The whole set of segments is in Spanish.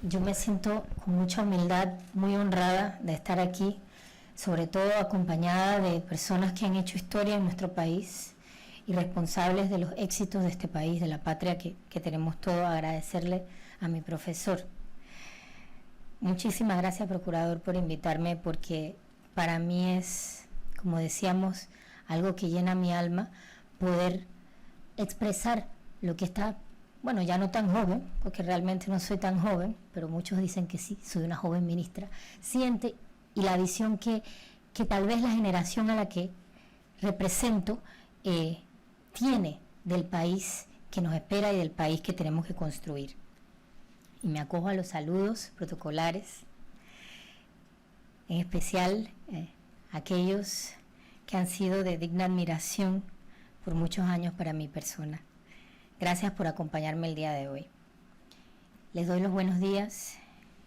Yo me siento con mucha humildad, muy honrada de estar aquí, sobre todo acompañada de personas que han hecho historia en nuestro país y responsables de los éxitos de este país, de la patria que tenemos todo. Agradecerle a mi profesor. Muchísimas gracias, procurador, por invitarme, porque para mí es, como decíamos, algo que llena mi alma poder expresar lo que está, bueno, ya no tan joven, porque realmente no soy tan joven, pero muchos dicen que sí, soy una joven ministra, siente, y la visión que tal vez la generación a la que represento tiene del país que nos espera y del país que tenemos que construir. Y me acojo a los saludos protocolares, en especial aquellos que han sido de digna admiración por muchos años para mi persona. Gracias por acompañarme el día de hoy. Les doy los buenos días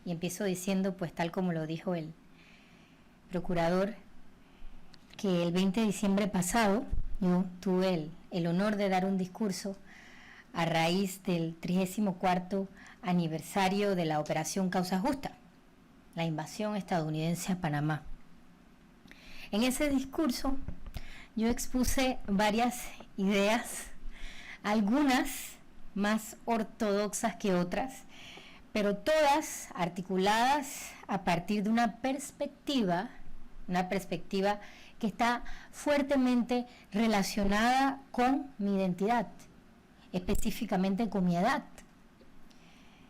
y empiezo diciendo, pues tal como lo dijo el procurador, que el 20 de diciembre pasado yo tuve el honor de dar un discurso a raíz del 34º aniversario de la Operación Causa Justa, la invasión estadounidense a Panamá. En ese discurso yo expuse varias ideas, algunas más ortodoxas que otras, pero todas articuladas a partir de una perspectiva que está fuertemente relacionada con mi identidad, específicamente con mi edad.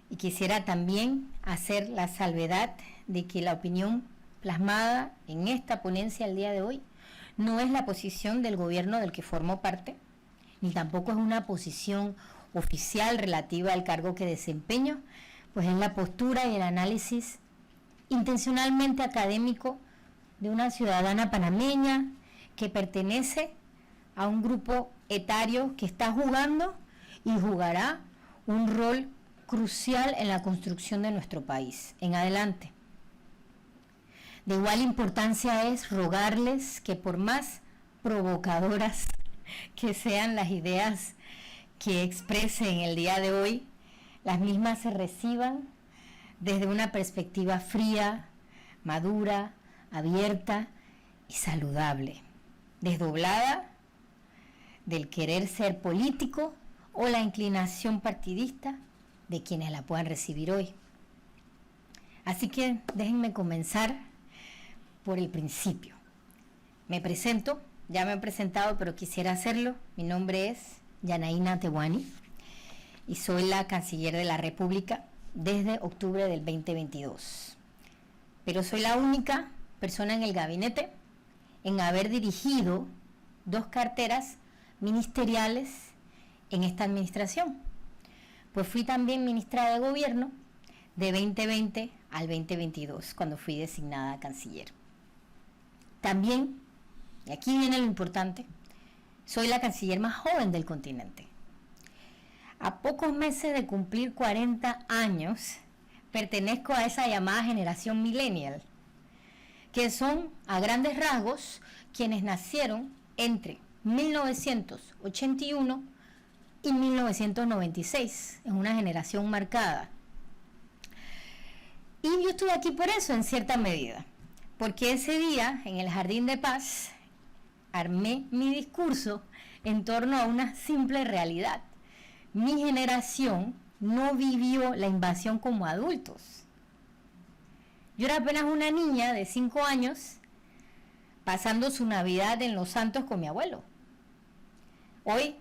Y quisiera también hacer la salvedad de que la opinión plasmada en esta ponencia el día de hoy no es la posición del gobierno del que formo parte, ni tampoco es una posición oficial relativa al cargo que desempeño, pues es la postura y el análisis intencionalmente académico de una ciudadana panameña que pertenece a un grupo etario que está jugando y jugará un rol crucial en la construcción de nuestro país en adelante. De igual importancia es rogarles que, por más provocadoras que sean las ideas que expresen el día de hoy, las mismas se reciban desde una perspectiva fría, madura, abierta y saludable, desdoblada del querer ser político o la inclinación partidista de quienes la puedan recibir hoy. Así que déjenme comenzar por el principio. Me presento, ya me he presentado, pero quisiera hacerlo. Mi nombre es Yanaína Tehuani y soy la canciller de la República desde octubre del 2022. Pero soy la única persona en el gabinete en haber dirigido 2 carteras ministeriales en esta administración. Pues fui también ministra de Gobierno de 2020 al 2022, cuando fui designada canciller. También, y aquí viene lo importante, soy la canciller más joven del continente. A pocos meses de cumplir 40 años, pertenezco a esa llamada generación millennial, que son, a grandes rasgos, quienes nacieron entre 1981 y 1996, es una generación marcada. Y yo estuve aquí por eso, en cierta medida, porque ese día, en el Jardín de Paz, armé mi discurso en torno a una simple realidad. Mi generación no vivió la invasión como adultos. Yo era apenas una niña de 5 años, pasando su Navidad en Los Santos con mi abuelo. Hoy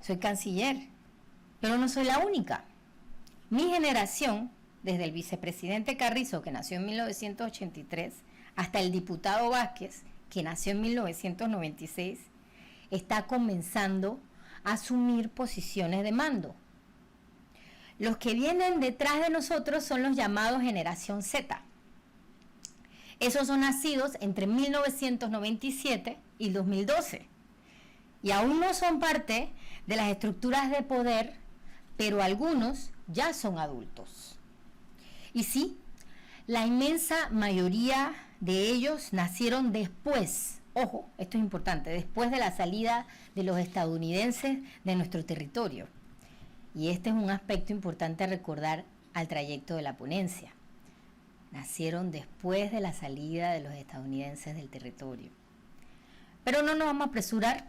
soy canciller, pero no soy la única. Mi generación, desde el vicepresidente Carrizo, que nació en 1983, hasta el diputado Vázquez, que nació en 1996, está comenzando a asumir posiciones de mando. Los que vienen detrás de nosotros son los llamados generación Z. Esos son nacidos entre 1997 y 2012 y aún no son parte de las estructuras de poder, pero algunos ya son adultos. Y sí, la inmensa mayoría de ellos nacieron después, ojo, esto es importante, después de la salida de los estadounidenses de nuestro territorio. Y este es un aspecto importante a recordar al trayecto de la ponencia. Nacieron después de la salida de los estadounidenses del territorio. Pero no nos vamos a apresurar.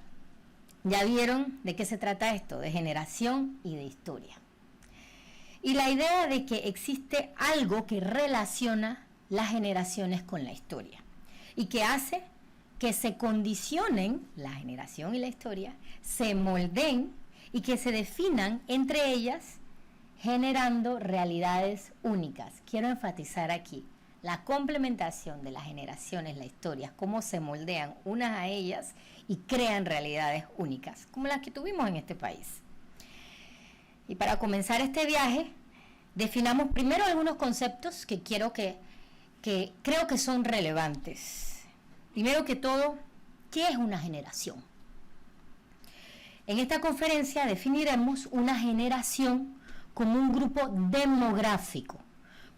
Ya vieron de qué se trata esto, de generación y de historia. Y la idea de que existe algo que relaciona las generaciones con la historia y que hace que se condicionen la generación y la historia, se moldeen y que se definan entre ellas, generando realidades únicas. Quiero enfatizar aquí la complementación de las generaciones, las historias, cómo se moldean unas a ellas y crean realidades únicas, como las que tuvimos en este país. Y para comenzar este viaje, definamos primero algunos conceptos que creo que son relevantes. Primero que todo, ¿qué es una generación? En esta conferencia definiremos una generación como un grupo demográfico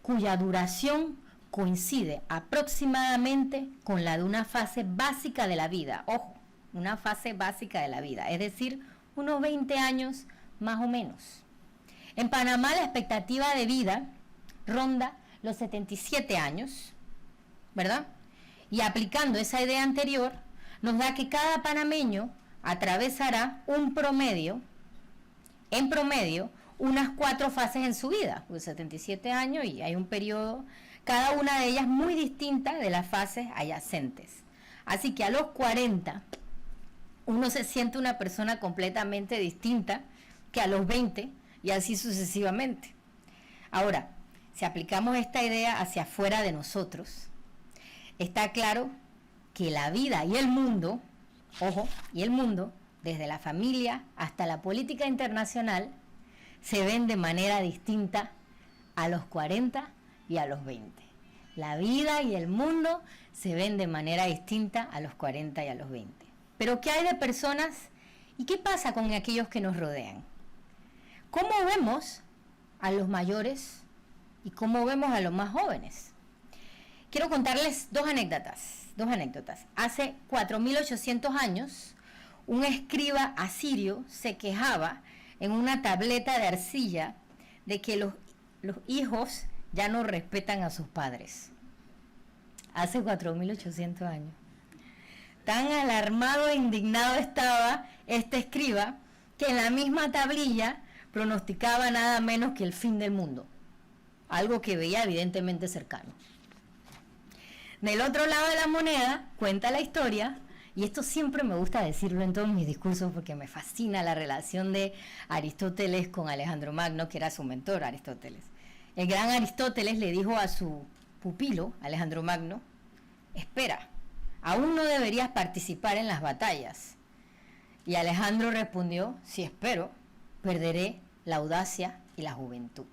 cuya duración coincide aproximadamente con la de una fase básica de la vida. Ojo, una fase básica de la vida, es decir, unos 20 años más o menos. En Panamá la expectativa de vida ronda los 77 años, ¿verdad? Y aplicando esa idea anterior, nos da que cada panameño atravesará en promedio, unas 4 fases en su vida, pues 77 años y hay un periodo, cada una de ellas muy distinta de las fases adyacentes. Así que a los 40, uno se siente una persona completamente distinta que a los 20 y así sucesivamente. Ahora, si aplicamos esta idea hacia afuera de nosotros, está claro que la vida y el mundo, ojo, y el mundo, desde la familia hasta la política internacional, se ven de manera distinta a los 40 y a los 20. La vida y el mundo se ven de manera distinta a los 40 y a los 20. Pero ¿qué hay de personas y qué pasa con aquellos que nos rodean? ¿Cómo vemos a los mayores y cómo vemos a los más jóvenes? Quiero contarles dos anécdotas. Hace 4.800 años, un escriba asirio se quejaba en una tableta de arcilla de que los hijos ya no respetan a sus padres. Hace 4.800 años. Tan alarmado e indignado estaba este escriba que en la misma tablilla pronosticaba nada menos que el fin del mundo, algo que veía evidentemente cercano. Del otro lado de la moneda, cuenta la historia, y esto siempre me gusta decirlo en todos mis discursos porque me fascina la relación de Aristóteles con Alejandro Magno, que era su mentor, Aristóteles. El gran Aristóteles le dijo a su pupilo, Alejandro Magno, espera, aún no deberías participar en las batallas. Y Alejandro respondió, si espero, perderé la audacia y la juventud.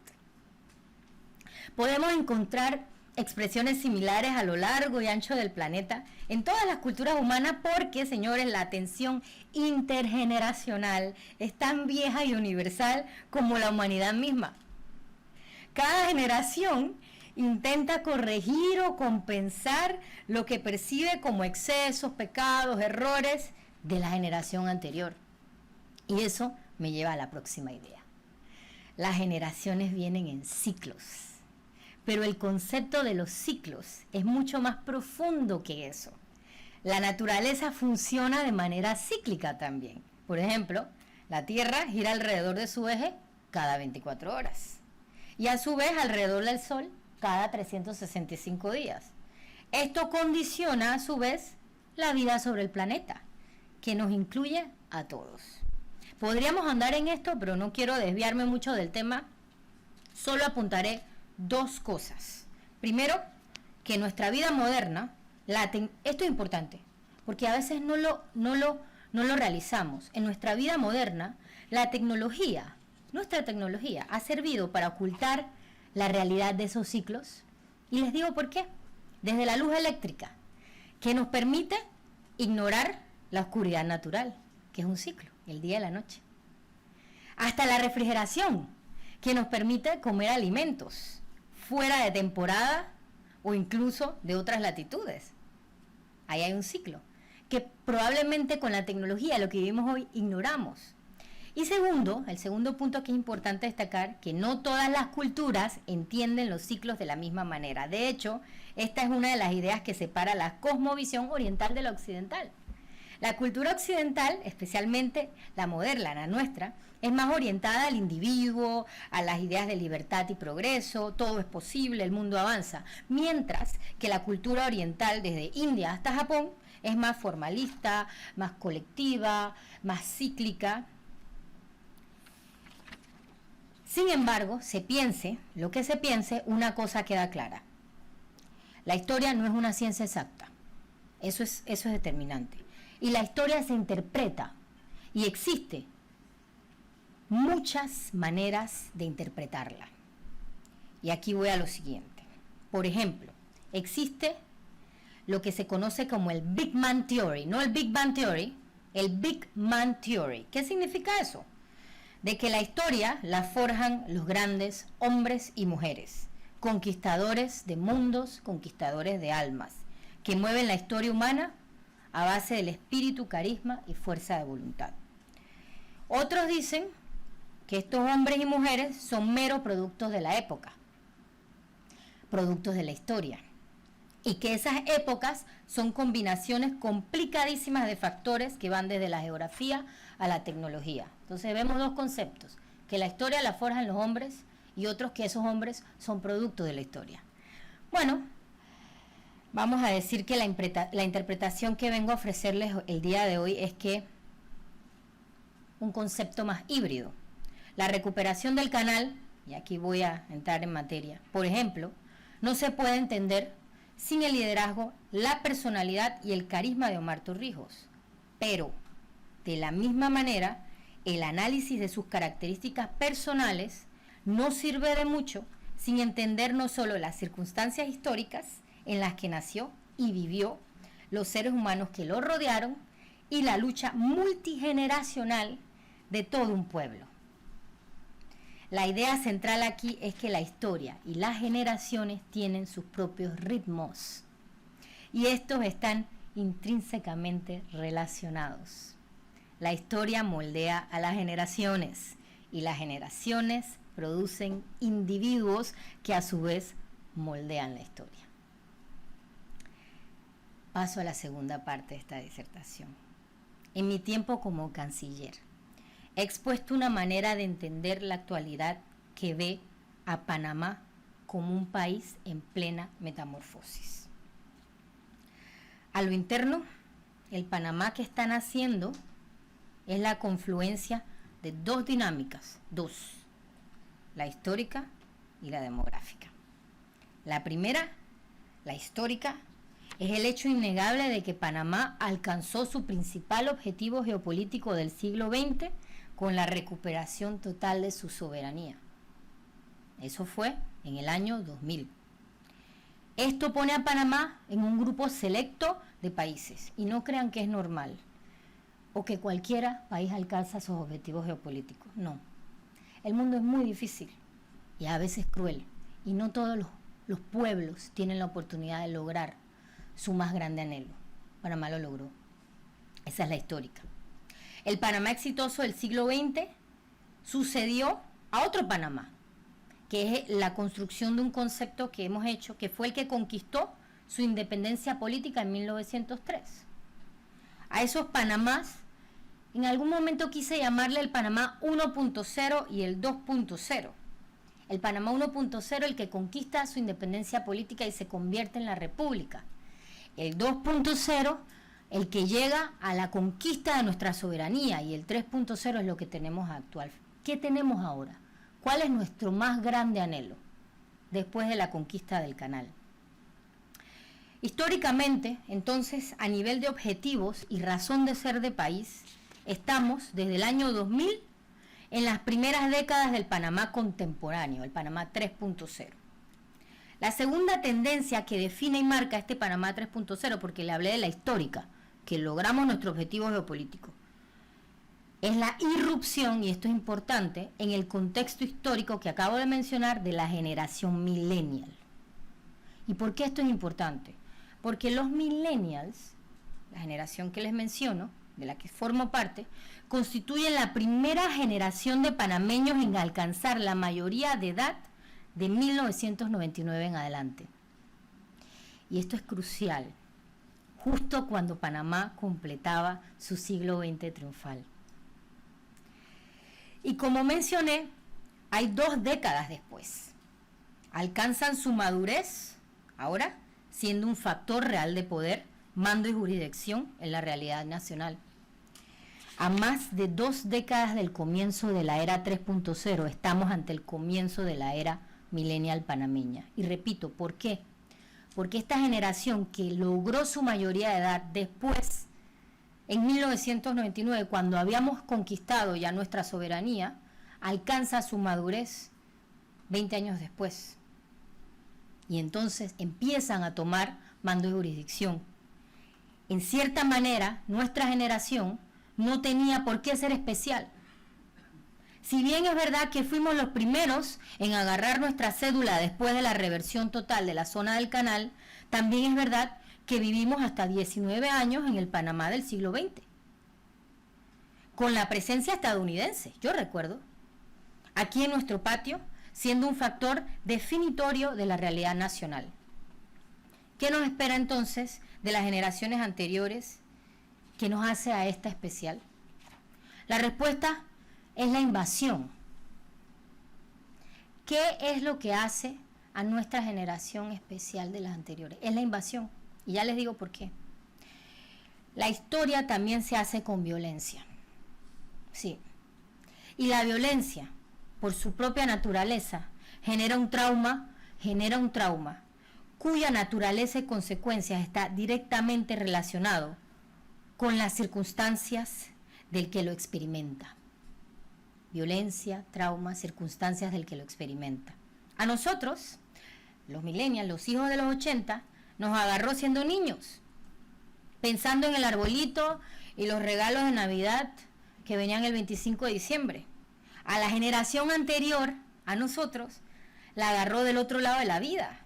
Podemos encontrar expresiones similares a lo largo y ancho del planeta en todas las culturas humanas porque, señores, la tensión intergeneracional es tan vieja y universal como la humanidad misma. Cada generación intenta corregir o compensar lo que percibe como excesos, pecados, errores de la generación anterior. Y eso me lleva a la próxima idea. Las generaciones vienen en ciclos. Pero el concepto de los ciclos es mucho más profundo que eso. La naturaleza funciona de manera cíclica también. Por ejemplo, la Tierra gira alrededor de su eje cada 24 horas. Y a su vez alrededor del Sol cada 365 días. Esto condiciona a su vez la vida sobre el planeta, que nos incluye a todos. Podríamos andar en esto, pero no quiero desviarme mucho del tema. Solo apuntaré dos cosas. Primero, que nuestra vida moderna, esto es importante, porque a veces no lo realizamos. En nuestra vida moderna, nuestra tecnología ha servido para ocultar la realidad de esos ciclos. Y les digo por qué. Desde la luz eléctrica, que nos permite ignorar la oscuridad natural, que es un ciclo, el día y la noche. Hasta la refrigeración, que nos permite comer alimentos fuera de temporada o incluso de otras latitudes. Ahí hay un ciclo que probablemente con la tecnología, lo que vivimos hoy, ignoramos. Y segundo, el segundo punto que es importante destacar, que no todas las culturas entienden los ciclos de la misma manera. De hecho, esta es una de las ideas que separa la cosmovisión oriental de la occidental. La cultura occidental, especialmente la moderna, la nuestra, es más orientada al individuo, a las ideas de libertad y progreso, todo es posible, el mundo avanza. Mientras que la cultura oriental, desde India hasta Japón, es más formalista, más colectiva, más cíclica. Sin embargo, se piense lo que se piense, una cosa queda clara. La historia no es una ciencia exacta. Eso es determinante. Y la historia se interpreta y existe muchas maneras de interpretarla. Y aquí voy a lo siguiente. Por ejemplo, existe lo que se conoce como el Big Man Theory, no el Big Bang Theory, el Big Man Theory. ¿Qué significa eso? De que la historia la forjan los grandes hombres y mujeres, conquistadores de mundos, conquistadores de almas, que mueven la historia humana a base del espíritu, carisma y fuerza de voluntad. Otros dicen que estos hombres y mujeres son meros productos de la época, productos de la historia, y que esas épocas son combinaciones complicadísimas de factores que van desde la geografía a la tecnología. Entonces vemos dos conceptos, que la historia la forjan los hombres y otros que esos hombres son productos de la historia. Bueno, vamos a decir que la interpretación que vengo a ofrecerles el día de hoy es que un concepto más híbrido. La recuperación del canal, y aquí voy a entrar en materia, por ejemplo, no se puede entender sin el liderazgo, la personalidad y el carisma de Omar Torrijos. Pero, de la misma manera, el análisis de sus características personales no sirve de mucho sin entender no solo las circunstancias históricas en las que nació y vivió, los seres humanos que lo rodearon y la lucha multigeneracional de todo un pueblo. La idea central aquí es que la historia y las generaciones tienen sus propios ritmos y estos están intrínsecamente relacionados. La historia moldea a las generaciones y las generaciones producen individuos que a su vez moldean la historia. Paso a la segunda parte de esta disertación. En mi tiempo como canciller, he expuesto una manera de entender la actualidad que ve a Panamá como un país en plena metamorfosis. A lo interno, el Panamá que están haciendo es la confluencia de dos dinámicas, la histórica y la demográfica. La primera, la histórica, es el hecho innegable de que Panamá alcanzó su principal objetivo geopolítico del siglo XX con la recuperación total de su soberanía. Eso fue en el año 2000. Esto pone a Panamá en un grupo selecto de países, y no crean que es normal, o que cualquier país alcanza sus objetivos geopolíticos. No. El mundo es muy difícil y a veces cruel, y no todos los pueblos tienen la oportunidad de lograr su más grande anhelo. Panamá lo logró. Esa es la histórica. El Panamá exitoso del siglo XX sucedió a otro Panamá, que es la construcción de un concepto que hemos hecho, que fue el que conquistó su independencia política en 1903. A esos Panamás, en algún momento quise llamarle el Panamá 1.0 y el 2.0. El Panamá 1.0, el que conquista su independencia política y se convierte en la república. El 2.0, el que llega a la conquista de nuestra soberanía, y el 3.0 es lo que tenemos actual. ¿Qué tenemos ahora? ¿Cuál es nuestro más grande anhelo después de la conquista del canal? Históricamente, entonces, a nivel de objetivos y razón de ser de país, estamos desde el año 2000 en las primeras décadas del Panamá contemporáneo, el Panamá 3.0. La segunda tendencia que define y marca este Panamá 3.0, porque le hablé de la histórica, que logramos nuestro objetivo geopolítico, es la irrupción, y esto es importante, en el contexto histórico que acabo de mencionar de la generación millennial. ¿Y por qué esto es importante? Porque los millennials, la generación que les menciono, de la que formo parte, constituyen la primera generación de panameños en alcanzar la mayoría de edad de 1999 en adelante. Y esto es crucial, justo cuando Panamá completaba su siglo XX triunfal. Y como mencioné, hay 2 décadas después. Alcanzan su madurez, ahora, siendo un factor real de poder, mando y jurisdicción en la realidad nacional. A más de 2 décadas del comienzo de la era 3.0, estamos ante el comienzo de la era millennial panameña. Y repito, ¿por qué? Porque esta generación que logró su mayoría de edad después, en 1999, cuando habíamos conquistado ya nuestra soberanía, alcanza su madurez 20 años después. Y entonces empiezan a tomar mando y jurisdicción. En cierta manera, nuestra generación no tenía por qué ser especial. Si bien es verdad que fuimos los primeros en agarrar nuestra cédula después de la reversión total de la zona del canal, también es verdad que vivimos hasta 19 años en el Panamá del siglo XX, con la presencia estadounidense, yo recuerdo, aquí en nuestro patio, siendo un factor definitorio de la realidad nacional. ¿Qué nos espera entonces de las generaciones anteriores que nos hace a esta especial? La respuesta es la invasión. ¿Qué es lo que hace a nuestra generación especial de las anteriores? Es la invasión. Y ya les digo por qué. La historia también se hace con violencia. Sí. Y la violencia, por su propia naturaleza, genera un trauma, cuya naturaleza y consecuencias está directamente relacionado con las circunstancias del que lo experimenta. Violencia, trauma, circunstancias del que lo experimenta. A nosotros, los millennials, los hijos de los 80, nos agarró siendo niños, pensando en el arbolito y los regalos de Navidad que venían el 25 de diciembre. A la generación anterior, a nosotros, la agarró del otro lado de la vida,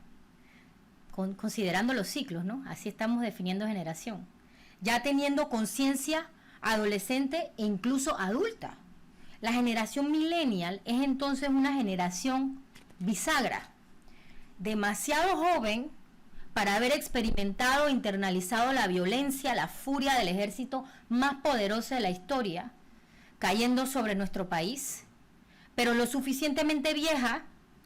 considerando los ciclos, ¿no? Así estamos definiendo generación. Ya teniendo conciencia adolescente e incluso adulta. La generación millennial es entonces una generación bisagra, demasiado joven para haber experimentado e internalizado la violencia, la furia del ejército más poderoso de la historia, cayendo sobre nuestro país, pero lo suficientemente vieja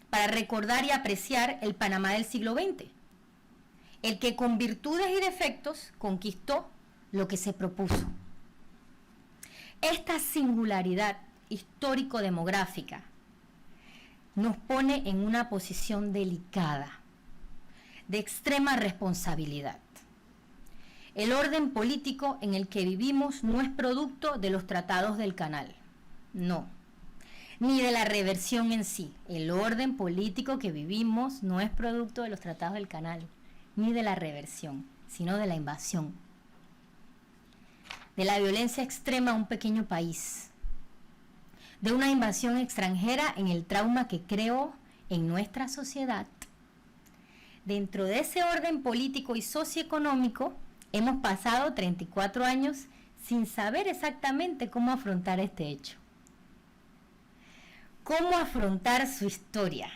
para recordar y apreciar el Panamá del siglo XX, el que con virtudes y defectos conquistó lo que se propuso. Esta singularidad histórico-demográfica nos pone en una posición delicada, de extrema responsabilidad. El orden político en el que vivimos no es producto de los tratados del canal, no, ni de la reversión en sí. El orden político que vivimos no es producto de los tratados del canal, ni de la reversión, sino de la invasión, de la violencia extrema a un pequeño país, de una invasión extranjera en el trauma que creó en nuestra sociedad. Dentro de ese orden político y socioeconómico, hemos pasado 34 años sin saber exactamente cómo afrontar este hecho. Cómo afrontar su historia,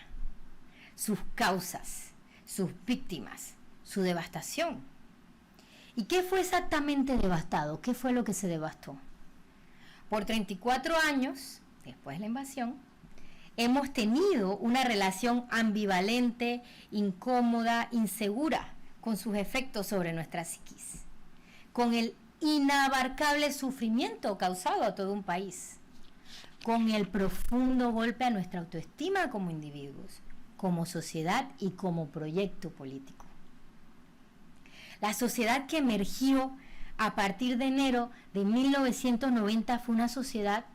sus causas, sus víctimas, su devastación. ¿Y qué fue exactamente devastado? ¿Qué fue lo que se devastó? Por 34 años, después de la invasión, hemos tenido una relación ambivalente, incómoda, insegura con sus efectos sobre nuestra psiquis, con el inabarcable sufrimiento causado a todo un país, con el profundo golpe a nuestra autoestima como individuos, como sociedad y como proyecto político. La sociedad que emergió a partir de enero de 1990 fue una sociedad,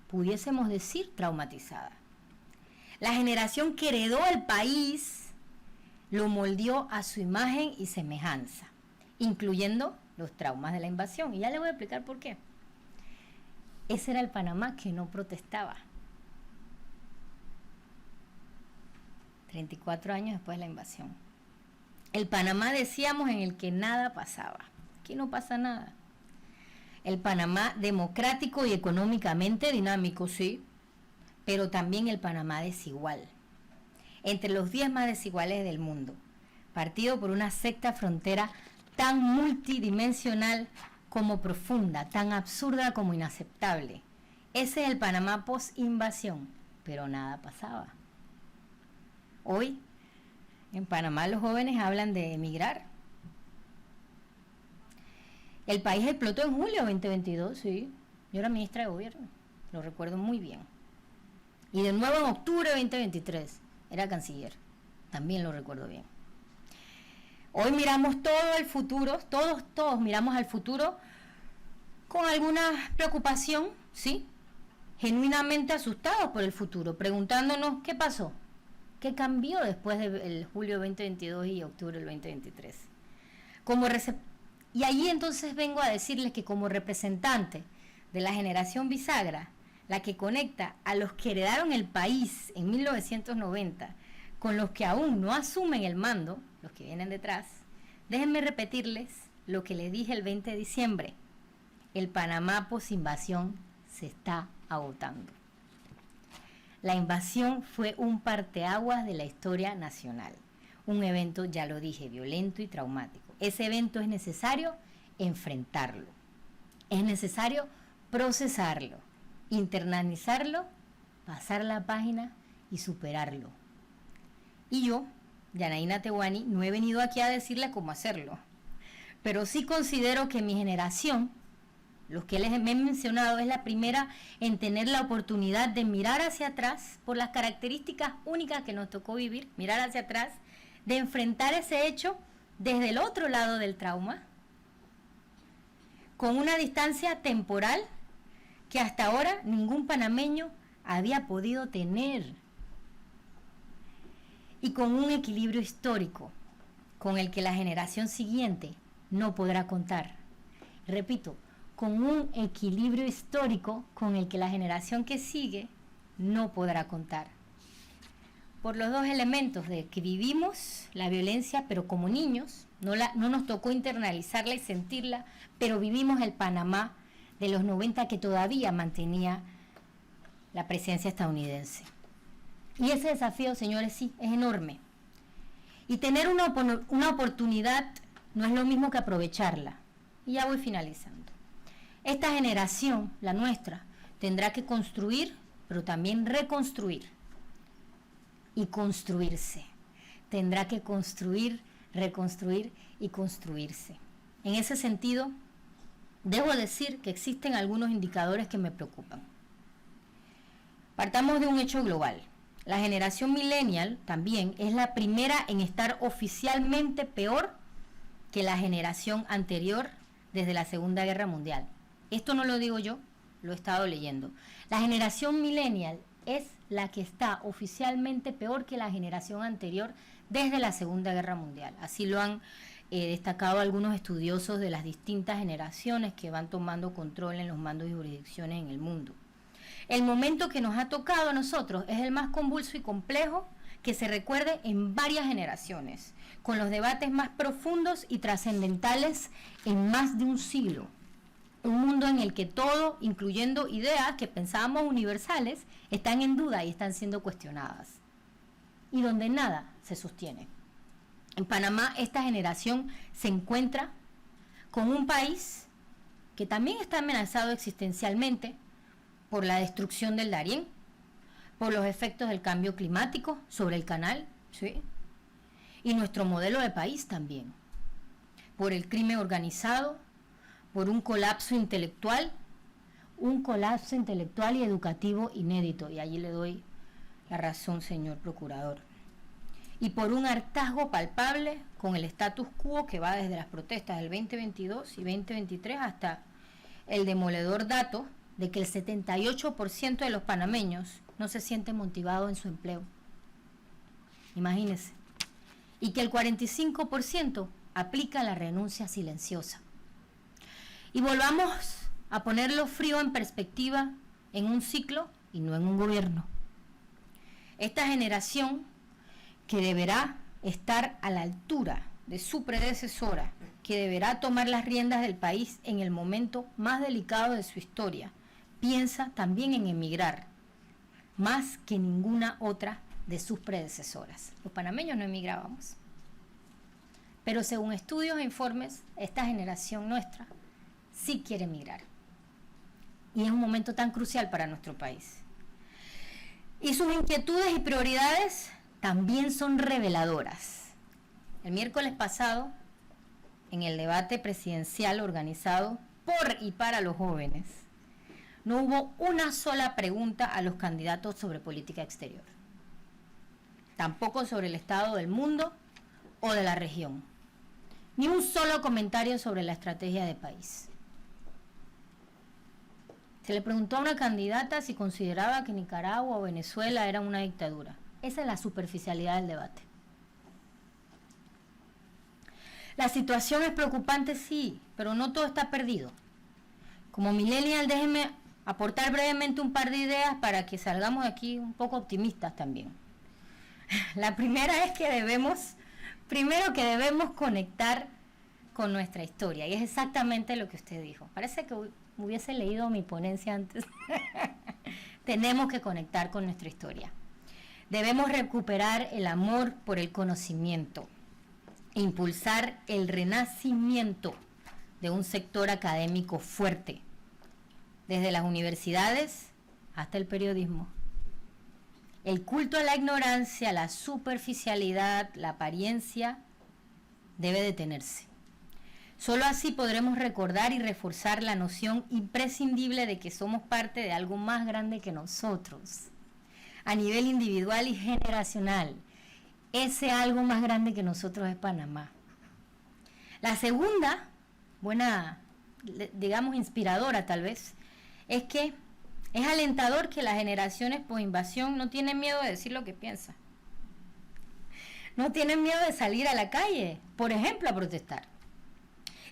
pudiésemos decir, traumatizada. La generación que heredó el país lo moldeó a su imagen y semejanza, incluyendo los traumas de la invasión. Y ya les voy a explicar por qué. Ese era el Panamá que no protestaba. 34 años después de la invasión. El Panamá, decíamos, en el que nada pasaba. Aquí no pasa nada. El Panamá democrático y económicamente dinámico, sí, pero también el Panamá desigual. Entre los 10 más desiguales del mundo, partido por una secta frontera tan multidimensional como profunda, tan absurda como inaceptable. Ese es el Panamá post-invasión, pero nada pasaba. Hoy, en Panamá los jóvenes hablan de emigrar. El país explotó en julio de 2022, sí. Yo era ministra de gobierno, lo recuerdo muy bien. Y de nuevo en octubre de 2023, era canciller, también lo recuerdo bien. Hoy miramos todo el futuro, todos miramos al futuro con alguna preocupación, ¿sí? Genuinamente asustados por el futuro, preguntándonos qué pasó, qué cambió después del julio 2022 y octubre del 2023. Y allí entonces vengo a decirles que como representante de la generación bisagra, la que conecta a los que heredaron el país en 1990 con los que aún no asumen el mando, los que vienen detrás, déjenme repetirles lo que les dije el 20 de diciembre. El Panamá posinvasión se está agotando. La invasión fue un parteaguas de la historia nacional. Un evento, ya lo dije, violento y traumático. Ese evento es necesario enfrentarlo. Es necesario procesarlo, internalizarlo, pasar la página y superarlo. Y yo, Yanaína Tehuani, no he venido aquí a decirle cómo hacerlo, pero sí considero que mi generación, los que les he mencionado, es la primera en tener la oportunidad de mirar hacia atrás por las características únicas que nos tocó vivir, mirar hacia atrás, de enfrentar ese hecho desde el otro lado del trauma, con una distancia temporal que hasta ahora ningún panameño había podido tener, y con un equilibrio histórico con el que la generación siguiente no podrá contar. Repito, con un equilibrio histórico con el que la generación que sigue no podrá contar. Por los dos elementos de que vivimos la violencia, pero como niños, no nos tocó internalizarla y sentirla, pero vivimos el Panamá de los 90 que todavía mantenía la presencia estadounidense. Y ese desafío, señores, sí, es enorme. Y tener una oportunidad no es lo mismo que aprovecharla. Y ya voy finalizando. Esta generación, la nuestra, tendrá que construir, pero también reconstruir. Y construirse. Tendrá que construir, reconstruir y construirse. En ese sentido, debo decir que existen algunos indicadores que me preocupan. Partamos de un hecho global. La generación millennial también es la primera en estar oficialmente peor que la generación anterior desde la Segunda Guerra Mundial. Esto no lo digo yo, lo he estado leyendo. La generación millennial es la que está oficialmente peor que la generación anterior desde la Segunda Guerra Mundial. Así lo han destacado algunos estudiosos de las distintas generaciones que van tomando control en los mandos y jurisdicciones en el mundo. El momento que nos ha tocado a nosotros es el más convulso y complejo que se recuerde en varias generaciones, con los debates más profundos y trascendentales en más de un siglo. Un mundo en el que todo, incluyendo ideas que pensábamos universales, están en duda y están siendo cuestionadas. Y donde nada se sostiene. En Panamá, esta generación se encuentra con un país que también está amenazado existencialmente por la destrucción del Darién, por los efectos del cambio climático sobre el canal, ¿sí? Y nuestro modelo de país también, por el crimen organizado, por un colapso intelectual y educativo inédito, y allí le doy la razón, señor procurador, y por un hartazgo palpable con el status quo que va desde las protestas del 2022 y 2023 hasta el demoledor dato de que el 78% de los panameños no se siente motivado en su empleo. Imagínense. Y que el 45% aplica la renuncia silenciosa. Y volvamos a ponerlo frío en perspectiva en un ciclo y no en un gobierno. Esta generación que deberá estar a la altura de su predecesora, que deberá tomar las riendas del país en el momento más delicado de su historia, piensa también en emigrar, más que ninguna otra de sus predecesoras. Los panameños no emigrábamos. Pero según estudios e informes, esta generación nuestra sí quiere emigrar. Y es un momento tan crucial para nuestro país. Y sus inquietudes y prioridades también son reveladoras. El miércoles pasado, en el debate presidencial organizado por y para los jóvenes, no hubo una sola pregunta a los candidatos sobre política exterior. Tampoco sobre el estado del mundo o de la región. Ni un solo comentario sobre la estrategia de país. Se le preguntó a una candidata si consideraba que Nicaragua o Venezuela eran una dictadura. Esa es la superficialidad del debate. La situación es preocupante, sí, pero no todo está perdido. Como millennial, déjenme aportar brevemente un par de ideas para que salgamos de aquí un poco optimistas también. La primera es que debemos conectar con nuestra historia, y es exactamente lo que usted dijo. Parece que hubiese leído mi ponencia antes. Tenemos que conectar con nuestra historia. Debemos recuperar el amor por el conocimiento, impulsar el renacimiento de un sector académico fuerte, desde las universidades hasta el periodismo. El culto a la ignorancia, la superficialidad, la apariencia, debe detenerse. Solo así podremos recordar y reforzar la noción imprescindible de que somos parte de algo más grande que nosotros, a nivel individual y generacional. Ese algo más grande que nosotros es Panamá. La segunda, buena, digamos inspiradora tal vez, es que es alentador que las generaciones post-invasión no tienen miedo de decir lo que piensan. No tienen miedo de salir a la calle, por ejemplo, a protestar.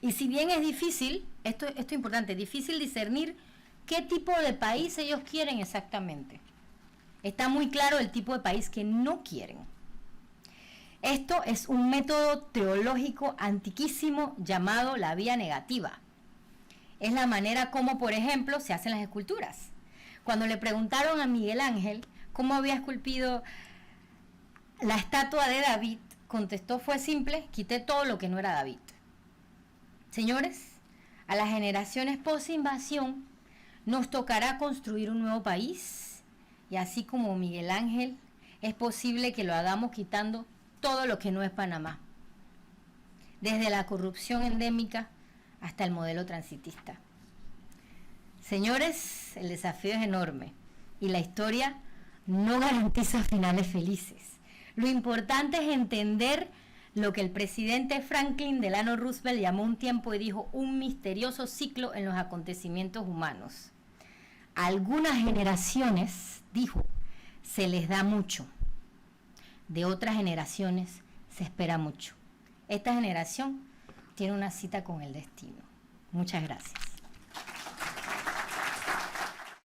Y si bien es difícil, esto es importante, difícil discernir qué tipo de país ellos quieren exactamente. Está muy claro el tipo de país que no quieren. Esto es un método teológico antiquísimo llamado la vía negativa. Es la manera como, por ejemplo, se hacen las esculturas. Cuando le preguntaron a Miguel Ángel cómo había esculpido la estatua de David, contestó: fue simple, quité todo lo que no era David. Señores, a las generaciones post-invasión nos tocará construir un nuevo país, y así como Miguel Ángel, es posible que lo hagamos quitando todo lo que no es Panamá, desde la corrupción endémica hasta el modelo transitista. Señores, el desafío es enorme y la historia no garantiza finales felices. Lo importante es entender lo que el presidente Franklin Delano Roosevelt llamó un tiempo y dijo: un misterioso ciclo en los acontecimientos humanos. A algunas generaciones, dijo, se les da mucho. De otras generaciones se espera mucho. Esta generación tiene una cita con el destino. Muchas gracias.